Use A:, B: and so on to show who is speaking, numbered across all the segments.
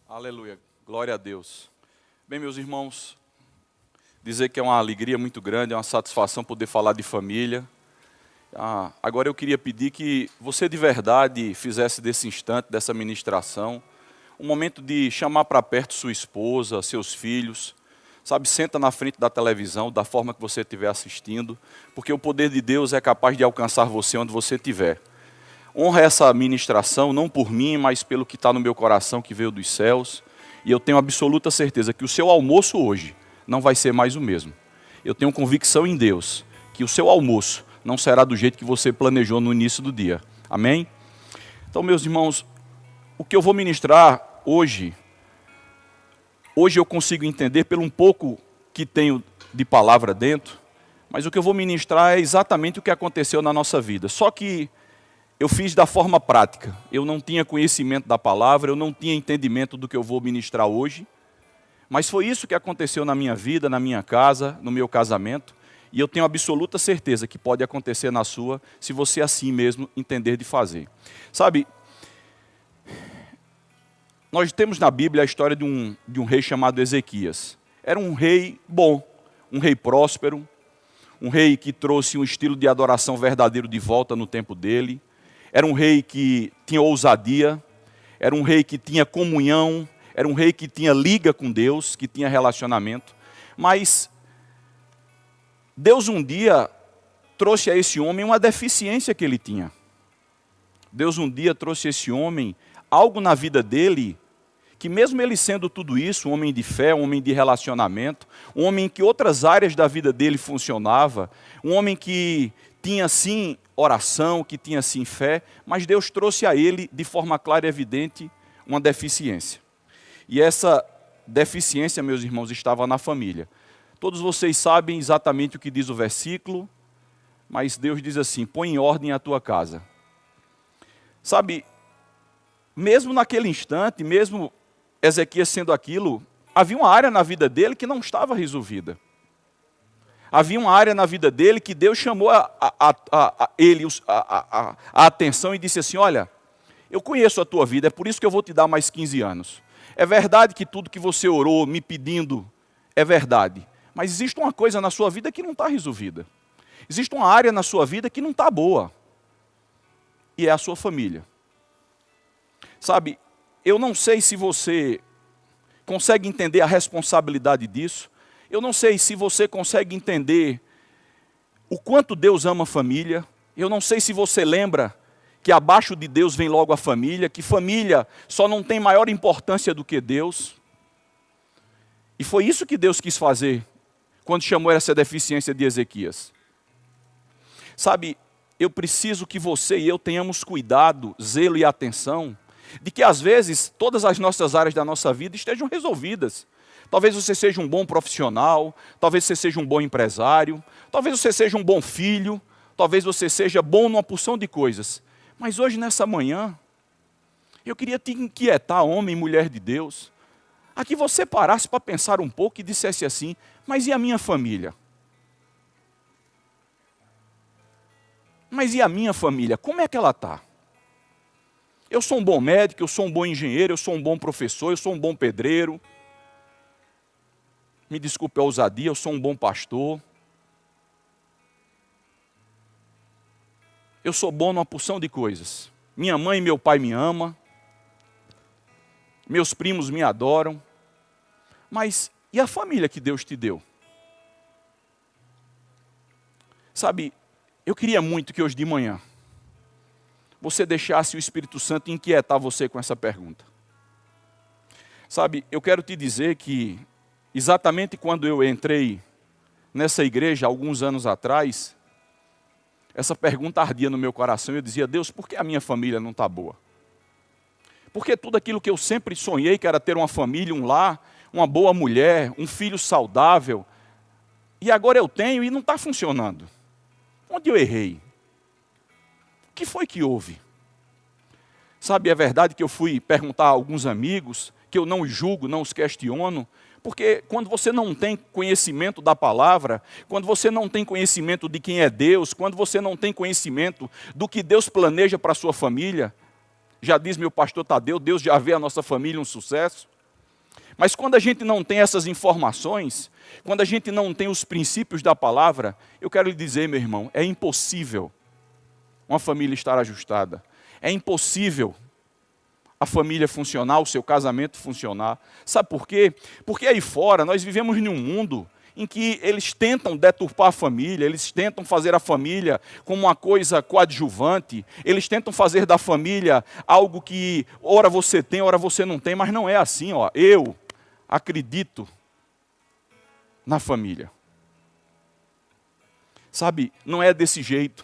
A: Aleluia, glória a Deus. Bem, meus irmãos, dizer que é uma alegria muito grande, é uma satisfação poder falar de família. Agora eu queria pedir que você de verdade fizesse desse instante, dessa ministração, um momento de chamar para perto sua esposa, seus filhos, sabe, senta na frente da televisão, da forma que você estiver assistindo, porque o poder de Deus é capaz de alcançar você onde você estiver. Honra essa ministração, não por mim, mas pelo que está no meu coração, que veio dos céus. E eu tenho absoluta certeza que o seu almoço hoje não vai ser mais o mesmo. Eu tenho convicção em Deus que o seu almoço não será do jeito que você planejou no início do dia. Amém? Então, meus irmãos, o que eu vou ministrar hoje eu consigo entender pelo um pouco que tenho de palavra dentro, mas o que eu vou ministrar é exatamente o que aconteceu na nossa vida. Só que eu fiz da forma prática. Eu não tinha conhecimento da palavra, eu não tinha entendimento do que eu vou ministrar hoje. Mas foi isso que aconteceu na minha vida, na minha casa, no meu casamento. E eu tenho absoluta certeza que pode acontecer na sua, se você assim mesmo entender de fazer. Sabe, nós temos na Bíblia a história de um rei chamado Ezequias. Era um rei bom, um rei próspero, um rei que trouxe um estilo de adoração verdadeiro de volta no tempo dele. Era um rei que tinha ousadia, era um rei que tinha comunhão, era um rei que tinha liga com Deus, que tinha relacionamento. Mas Deus um dia trouxe a esse homem uma deficiência que ele tinha. Deus um dia trouxe a esse homem algo na vida dele, que mesmo ele sendo tudo isso, um homem de fé, um homem de relacionamento, um homem em que outras áreas da vida dele funcionava, um homem que tinha sim oração, que tinha sim fé, mas Deus trouxe a ele, de forma clara e evidente, uma deficiência. E essa deficiência, meus irmãos, estava na família. Todos vocês sabem exatamente o que diz o versículo, mas Deus diz assim: põe em ordem a tua casa. Sabe, mesmo naquele instante, mesmo Ezequias sendo aquilo, havia uma área na vida dele que não estava resolvida. Havia uma área na vida dele que Deus chamou a atenção e disse assim: olha, eu conheço a tua vida, é por isso que eu vou te dar mais 15 anos. É verdade que tudo que você orou me pedindo é verdade, mas existe uma coisa na sua vida que não está resolvida. Existe uma área na sua vida que não está boa, e é a sua família. Sabe, eu não sei se você consegue entender a responsabilidade disso. Eu não sei se você consegue entender o quanto Deus ama a família. Eu não sei se você lembra que abaixo de Deus vem logo a família, que família só não tem maior importância do que Deus. E foi isso que Deus quis fazer quando chamou essa deficiência de Ezequias. Sabe, eu preciso que você e eu tenhamos cuidado, zelo e atenção, de que às vezes todas as nossas áreas da nossa vida estejam resolvidas. Talvez você seja um bom profissional, talvez você seja um bom empresário, talvez você seja um bom filho, talvez você seja bom numa porção de coisas. Mas hoje, nessa manhã, eu queria te inquietar, homem e mulher de Deus, a que você parasse para pensar um pouco e dissesse assim: mas e a minha família? Mas e a minha família? Como é que ela está? Eu sou um bom médico, eu sou um bom engenheiro, eu sou um bom professor, eu sou um bom pedreiro. Me desculpe a ousadia, eu sou um bom pastor. Eu sou bom numa porção de coisas. Minha mãe e meu pai me amam. Meus primos me adoram. Mas e a família que Deus te deu? Sabe, eu queria muito que hoje de manhã você deixasse o Espírito Santo inquietar você com essa pergunta. Sabe, eu quero te dizer que exatamente quando eu entrei nessa igreja, alguns anos atrás, essa pergunta ardia no meu coração e eu dizia: Deus, por que a minha família não está boa? Porque tudo aquilo que eu sempre sonhei, que era ter uma família, um lar, uma boa mulher, um filho saudável, e agora eu tenho e não está funcionando. Onde eu errei? O que foi que houve? Sabe, é verdade que eu fui perguntar a alguns amigos, que eu não os julgo, não os questiono, porque quando você não tem conhecimento da palavra, quando você não tem conhecimento de quem é Deus, quando você não tem conhecimento do que Deus planeja para a sua família, já diz meu pastor Tadeu, Deus já vê a nossa família um sucesso. Mas quando a gente não tem essas informações, quando a gente não tem os princípios da palavra, eu quero lhe dizer, meu irmão, é impossível uma família estar ajustada. É impossível a família funcionar, o seu casamento funcionar. Sabe por quê? Porque aí fora nós vivemos num mundo em que eles tentam deturpar a família, eles tentam fazer a família como uma coisa coadjuvante, eles tentam fazer da família algo que ora você tem, ora você não tem, mas não é assim. Ó. Eu acredito na família. Sabe, não é desse jeito.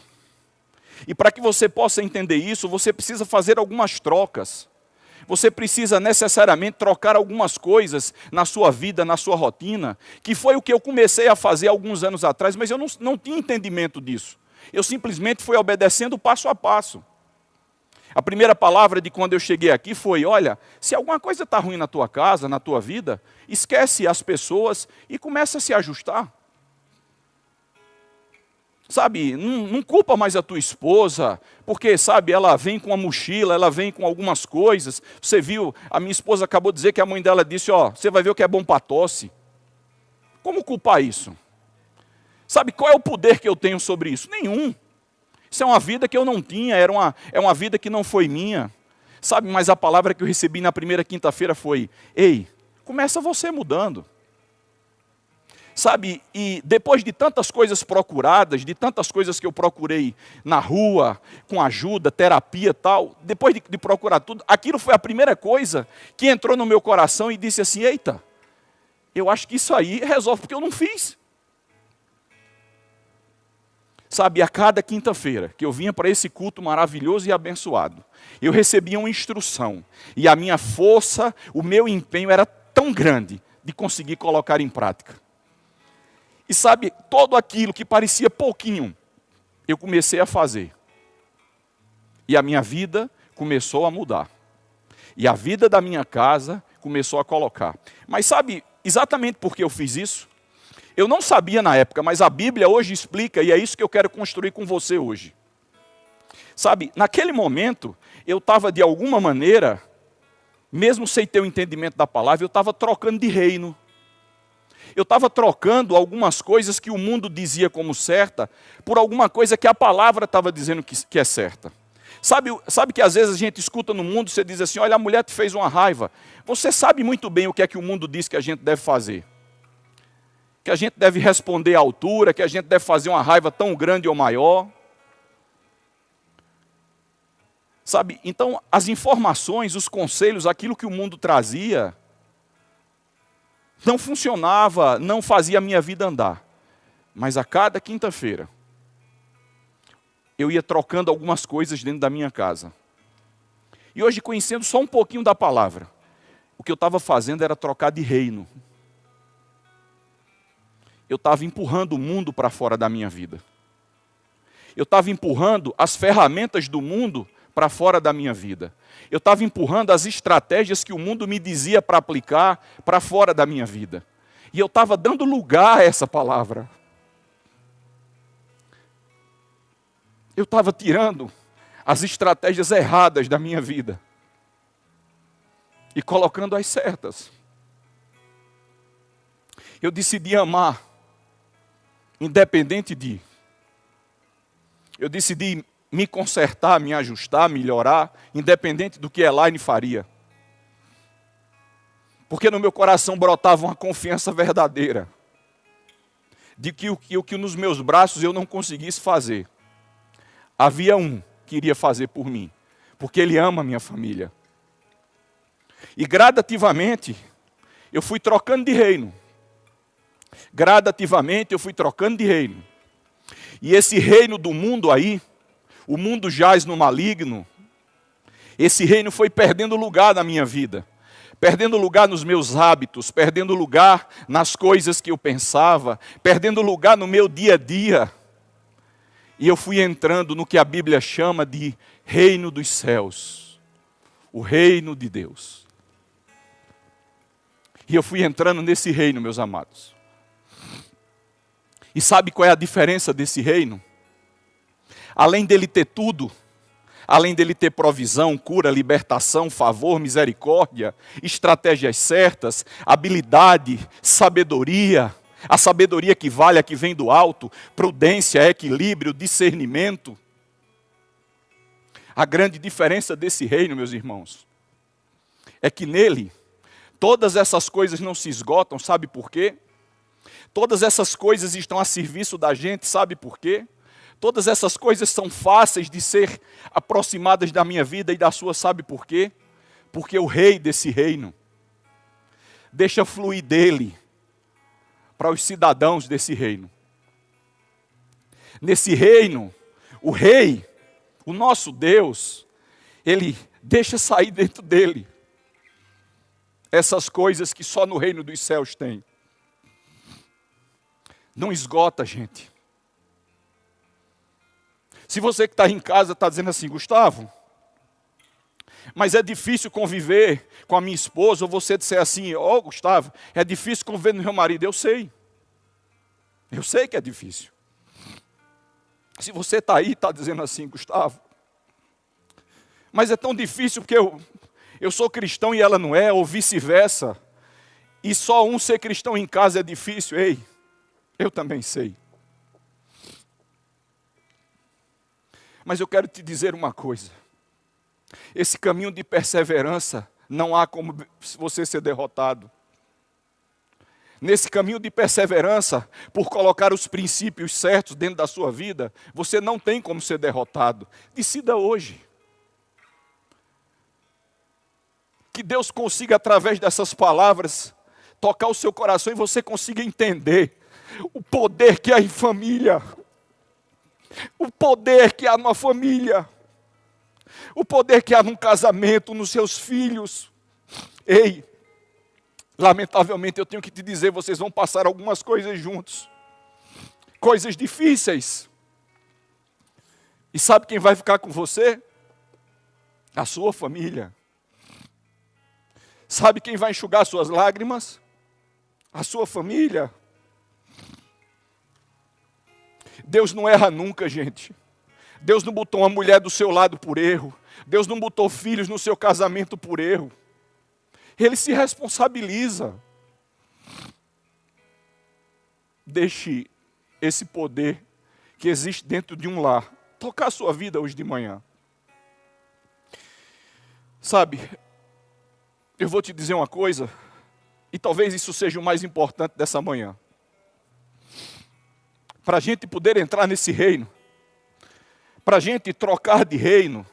A: E para que você possa entender isso, você precisa fazer algumas trocas. Você precisa necessariamente trocar algumas coisas na sua vida, na sua rotina, que foi o que eu comecei a fazer alguns anos atrás, mas eu não tinha entendimento disso. Eu simplesmente fui obedecendo passo a passo. A primeira palavra de quando eu cheguei aqui foi, olha, se alguma coisa está ruim na tua casa, na tua vida, esquece as pessoas e começa a se ajustar. Sabe, não culpa mais a tua esposa, porque, sabe, ela vem com uma mochila, ela vem com algumas coisas. Você viu, a minha esposa acabou de dizer que a mãe dela disse, ó, você vai ver o que é bom para tosse. Como culpar isso? Sabe, qual é o poder que eu tenho sobre isso? Nenhum. Isso é uma vida que eu não tinha, é uma vida que não foi minha. Sabe, mas a palavra que eu recebi na primeira quinta-feira foi, ei, começa você mudando. Sabe, e depois de tantas coisas procuradas, de tantas coisas que eu procurei na rua, com ajuda, terapia e tal, depois de procurar tudo, aquilo foi a primeira coisa que entrou no meu coração e disse assim, eita, eu acho que isso aí resolve porque eu não fiz. Sabe, a cada quinta-feira que eu vinha para esse culto maravilhoso e abençoado, eu recebia uma instrução, e a minha força, o meu empenho era tão grande de conseguir colocar em prática. E sabe, todo aquilo que parecia pouquinho, eu comecei a fazer. E a minha vida começou a mudar. E a vida da minha casa começou a colocar. Mas sabe, exatamente porque eu fiz isso? Eu não sabia na época, mas a Bíblia hoje explica, e é isso que eu quero construir com você hoje. Sabe, naquele momento, eu estava de alguma maneira, mesmo sem ter o entendimento da palavra, eu estava trocando de reino. Eu estava trocando algumas coisas que o mundo dizia como certa, por alguma coisa que a palavra estava dizendo que é certa. Sabe que às vezes a gente escuta no mundo, você diz assim, olha, a mulher te fez uma raiva. Você sabe muito bem o que é que o mundo diz que a gente deve fazer. Que a gente deve responder à altura, que a gente deve fazer uma raiva tão grande ou maior. Sabe, então as informações, os conselhos, aquilo que o mundo trazia, não funcionava, não fazia a minha vida andar. Mas a cada quinta-feira, eu ia trocando algumas coisas dentro da minha casa. E hoje, conhecendo só um pouquinho da palavra, o que eu estava fazendo era trocar de reino. Eu estava empurrando o mundo para fora da minha vida. Eu estava empurrando as ferramentas do mundo para fora da minha vida. Eu estava empurrando as estratégias que o mundo me dizia para aplicar para fora da minha vida. E eu estava dando lugar a essa palavra. Eu estava tirando as estratégias erradas da minha vida e colocando as certas. Eu decidi amar, independente de. Eu decidi me consertar, me ajustar, melhorar, independente do que Elaine faria. Porque no meu coração brotava uma confiança verdadeira de que o que nos meus braços eu não conseguisse fazer, havia um que iria fazer por mim, porque ele ama a minha família. E gradativamente eu fui trocando de reino. Gradativamente eu fui trocando de reino. E esse reino do mundo aí, o mundo jaz no maligno, esse reino foi perdendo lugar na minha vida, perdendo lugar nos meus hábitos, perdendo lugar nas coisas que eu pensava, perdendo lugar no meu dia a dia. E eu fui entrando no que a Bíblia chama de reino dos céus, o reino de Deus. E eu fui entrando nesse reino, meus amados. E sabe qual é a diferença desse reino? Além dele ter tudo, além dele ter provisão, cura, libertação, favor, misericórdia, estratégias certas, habilidade, sabedoria, a sabedoria que vale, a que vem do alto, prudência, equilíbrio, discernimento. A grande diferença desse reino, meus irmãos, é que nele, todas essas coisas não se esgotam, sabe por quê? Todas essas coisas estão a serviço da gente, sabe por quê? Todas essas coisas são fáceis de ser aproximadas da minha vida e da sua, sabe por quê? Porque o rei desse reino deixa fluir dele para os cidadãos desse reino. Nesse reino, o rei, o nosso Deus, ele deixa sair dentro dele essas coisas que só no reino dos céus tem. Não esgota, gente. Se você que está em casa está dizendo assim, Gustavo, mas é difícil conviver com a minha esposa, ou você disser assim, Gustavo, é difícil conviver com meu marido, eu sei que é difícil. Se você está aí e está dizendo assim, Gustavo, mas é tão difícil porque eu sou cristão e ela não é, ou vice-versa, e só um ser cristão em casa é difícil, ei, eu também sei. Mas eu quero te dizer uma coisa. Esse caminho de perseverança, não há como você ser derrotado. Nesse caminho de perseverança, por colocar os princípios certos dentro da sua vida, você não tem como ser derrotado. Decida hoje. Que Deus consiga, através dessas palavras, tocar o seu coração e você consiga entender o poder que há em família. O poder que há numa família. O poder que há num casamento, nos seus filhos. Ei, lamentavelmente eu tenho que te dizer, vocês vão passar algumas coisas juntos. Coisas difíceis. E sabe quem vai ficar com você? A sua família. Sabe quem vai enxugar suas lágrimas? A sua família. Deus não erra nunca, gente. Deus não botou uma mulher do seu lado por erro. Deus não botou filhos no seu casamento por erro. Ele se responsabiliza. Deixe esse poder que existe dentro de um lar tocar a sua vida hoje de manhã. Sabe, eu vou te dizer uma coisa, e talvez isso seja o mais importante dessa manhã. Para a gente poder entrar nesse reino, para a gente trocar de reino,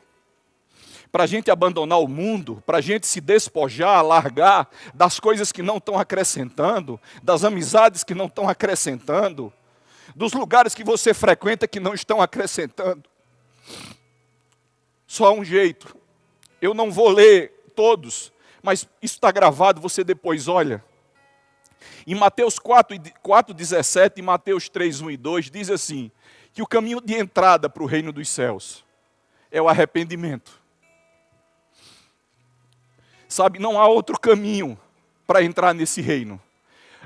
A: para a gente abandonar o mundo, para a gente se despojar, largar das coisas que não estão acrescentando, das amizades que não estão acrescentando, dos lugares que você frequenta que não estão acrescentando. Só há um jeito. Eu não vou ler todos, mas isso está gravado, você depois olha. Em Mateus 4:17 e Mateus 3:1 e 2 diz assim, que o caminho de entrada para o reino dos céus é o arrependimento. Sabe, não há outro caminho para entrar nesse reino.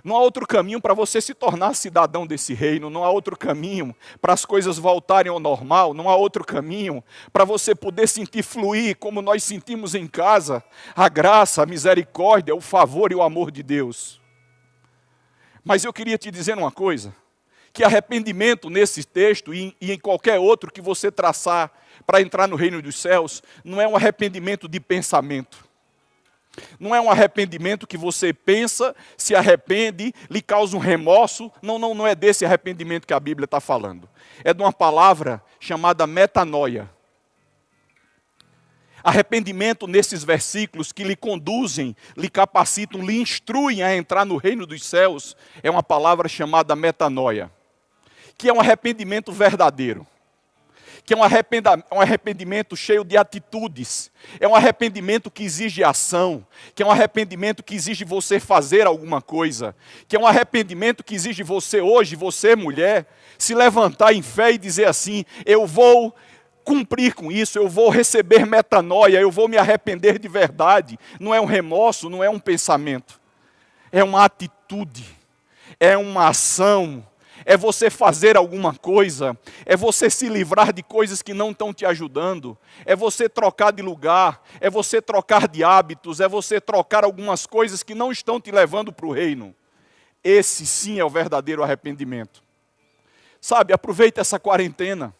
A: Não há outro caminho para você se tornar cidadão desse reino. Não há outro caminho para as coisas voltarem ao normal. Não há outro caminho para você poder sentir fluir como nós sentimos em casa a graça, a misericórdia, o favor e o amor de Deus. Mas eu queria te dizer uma coisa, que arrependimento nesse texto e em qualquer outro que você traçar para entrar no reino dos céus, não é um arrependimento de pensamento. Não é um arrependimento que você pensa, se arrepende, lhe causa um remorso. Não é desse arrependimento que a Bíblia está falando. É de uma palavra chamada metanoia. Arrependimento nesses versículos que lhe conduzem, lhe capacitam, lhe instruem a entrar no reino dos céus, é uma palavra chamada metanoia, que é um arrependimento verdadeiro, que é um arrependimento cheio de atitudes, é um arrependimento que exige ação, que é um arrependimento que exige você fazer alguma coisa, que é um arrependimento que exige você hoje, você mulher, se levantar em fé e dizer assim, eu vou cumprir com isso, eu vou receber metanoia, eu vou me arrepender de verdade. Não é um remorso, não é um pensamento, é uma atitude, é uma ação, é você fazer alguma coisa, é você se livrar de coisas que não estão te ajudando, é você trocar de lugar, é você trocar de hábitos, é você trocar algumas coisas que não estão te levando para o reino. Esse sim é o verdadeiro arrependimento. Sabe, aproveita essa quarentena.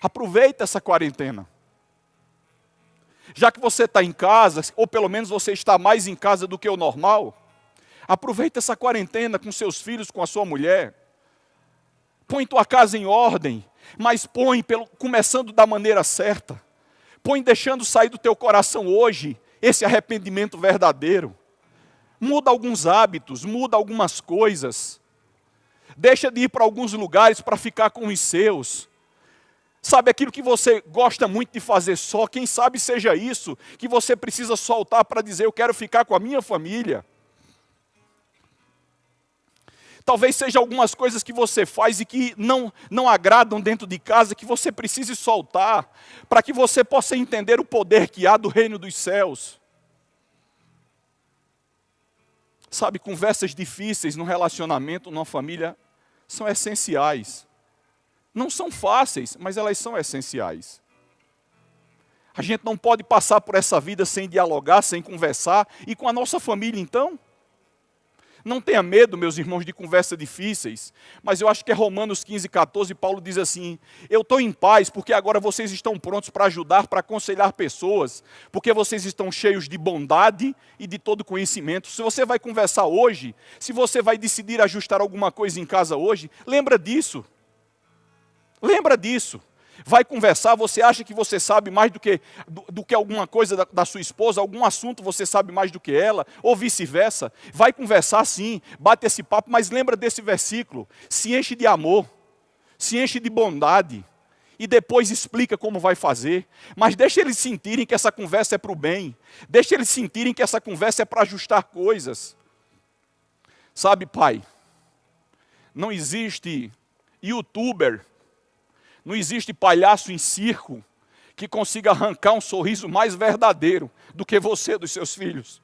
A: Aproveita essa quarentena. Já que você está em casa, ou pelo menos você está mais em casa do que o normal, aproveita essa quarentena com seus filhos, com a sua mulher. Põe tua casa em ordem, mas põe começando da maneira certa. Põe deixando sair do teu coração hoje esse arrependimento verdadeiro. Muda alguns hábitos, muda algumas coisas. Deixa de ir para alguns lugares para ficar com os seus. Sabe, aquilo que você gosta muito de fazer só, quem sabe seja isso que você precisa soltar para dizer, eu quero ficar com a minha família. Talvez seja algumas coisas que você faz e que não agradam dentro de casa, que você precise soltar, para que você possa entender o poder que há do reino dos céus. Sabe, conversas difíceis no relacionamento, numa família, são essenciais. Não são fáceis, mas elas são essenciais. A gente não pode passar por essa vida sem dialogar, sem conversar. E com a nossa família, então? Não tenha medo, meus irmãos, de conversas difíceis. Mas eu acho que é Romanos 15, 14, Paulo diz assim, eu estou em paz porque agora vocês estão prontos para ajudar, para aconselhar pessoas. Porque vocês estão cheios de bondade e de todo conhecimento. Se você vai conversar hoje, se você vai decidir ajustar alguma coisa em casa hoje, lembra disso. Lembra disso. Vai conversar, você acha que você sabe mais do que alguma coisa da sua esposa, algum assunto você sabe mais do que ela, ou vice-versa. Vai conversar sim, bate esse papo, mas lembra desse versículo. Se enche de amor, se enche de bondade, e depois explica como vai fazer. Mas deixa eles sentirem que essa conversa é para o bem. Deixa eles sentirem que essa conversa é para ajustar coisas. Sabe, pai, não existe youtuber, não existe palhaço em circo que consiga arrancar um sorriso mais verdadeiro do que você dos seus filhos.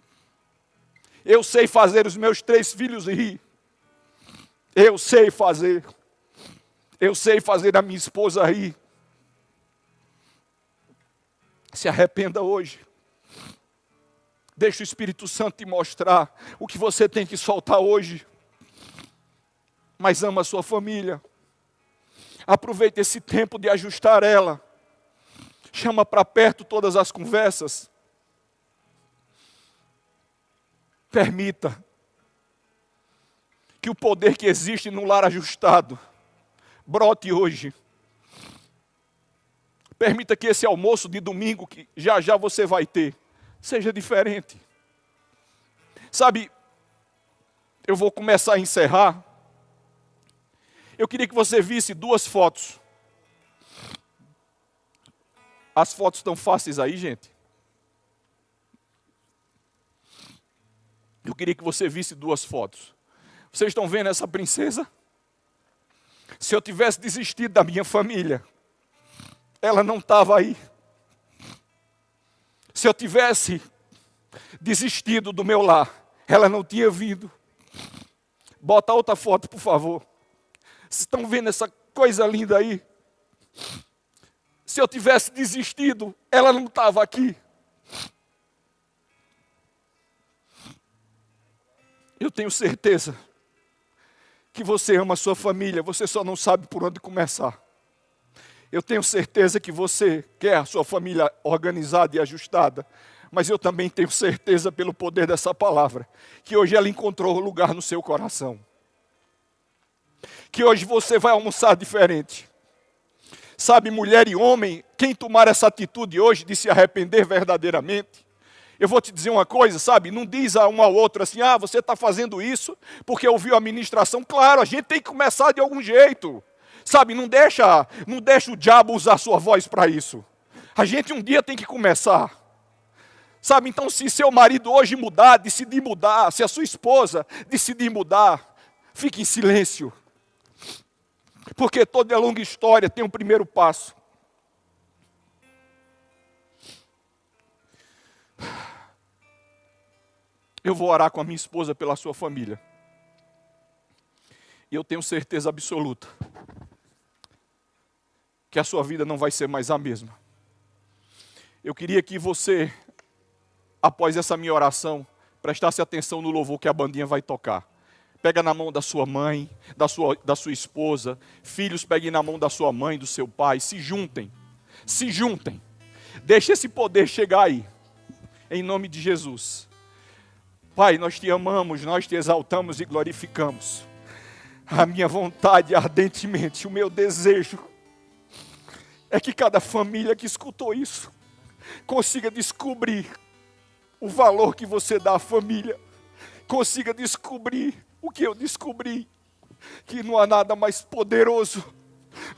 A: Eu sei fazer os meus 3 filhos rir. Eu sei fazer. Eu sei fazer a minha esposa rir. Se arrependa hoje. Deixa o Espírito Santo te mostrar o que você tem que soltar hoje. Mas ama a sua família. Aproveite esse tempo de ajustar ela. Chama para perto todas as conversas. Permita que o poder que existe no lar ajustado brote hoje. Permita que esse almoço de domingo, que já já você vai ter, seja diferente. Sabe, eu vou começar a encerrar. Eu queria que você visse 2 fotos. As fotos estão fáceis aí, gente? Eu queria que você visse 2 fotos. Vocês estão vendo essa princesa? Se eu tivesse desistido da minha família, ela não estava aí. Se eu tivesse desistido do meu lar, ela não tinha vindo. Bota outra foto, por favor. Vocês estão vendo essa coisa linda aí? Se eu tivesse desistido, ela não estava aqui. Eu tenho certeza que você ama a sua família, você só não sabe por onde começar. Eu tenho certeza que você quer a sua família organizada e ajustada, mas eu também tenho certeza pelo poder dessa palavra, que hoje ela encontrou lugar no seu coração. Que hoje você vai almoçar diferente. Sabe, mulher e homem, quem tomar essa atitude hoje de se arrepender verdadeiramente, eu vou te dizer uma coisa, sabe, não diz a um ao outro assim, você está fazendo isso porque ouviu a ministração. Claro, a gente tem que começar de algum jeito. Sabe, não deixa o diabo usar a sua voz para isso. A gente um dia tem que começar. Sabe, então se seu marido hoje decidir mudar, se a sua esposa decidir mudar, fique em silêncio. Porque toda longa história tem um primeiro passo. Eu vou orar com a minha esposa pela sua família.
B: E eu tenho certeza absoluta que a sua vida não vai ser mais a mesma. Eu queria que você, após essa minha oração, prestasse atenção no louvor que a bandinha vai tocar. Pega na mão da sua mãe, da sua esposa. Filhos, peguem na mão da sua mãe, do seu pai. Se juntem. Se juntem. Deixe esse poder chegar aí. Em nome de Jesus. Pai, nós te amamos, nós te exaltamos e glorificamos. A minha vontade ardentemente, o meu desejo, é que cada família que escutou isso consiga descobrir o valor que você dá à família. Consiga descobrir o que eu descobri, que não há nada mais poderoso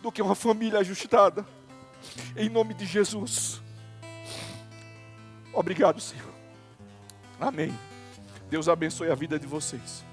B: do que uma família ajustada. Em nome de Jesus. Obrigado, Senhor. Amém. Deus abençoe a vida de vocês.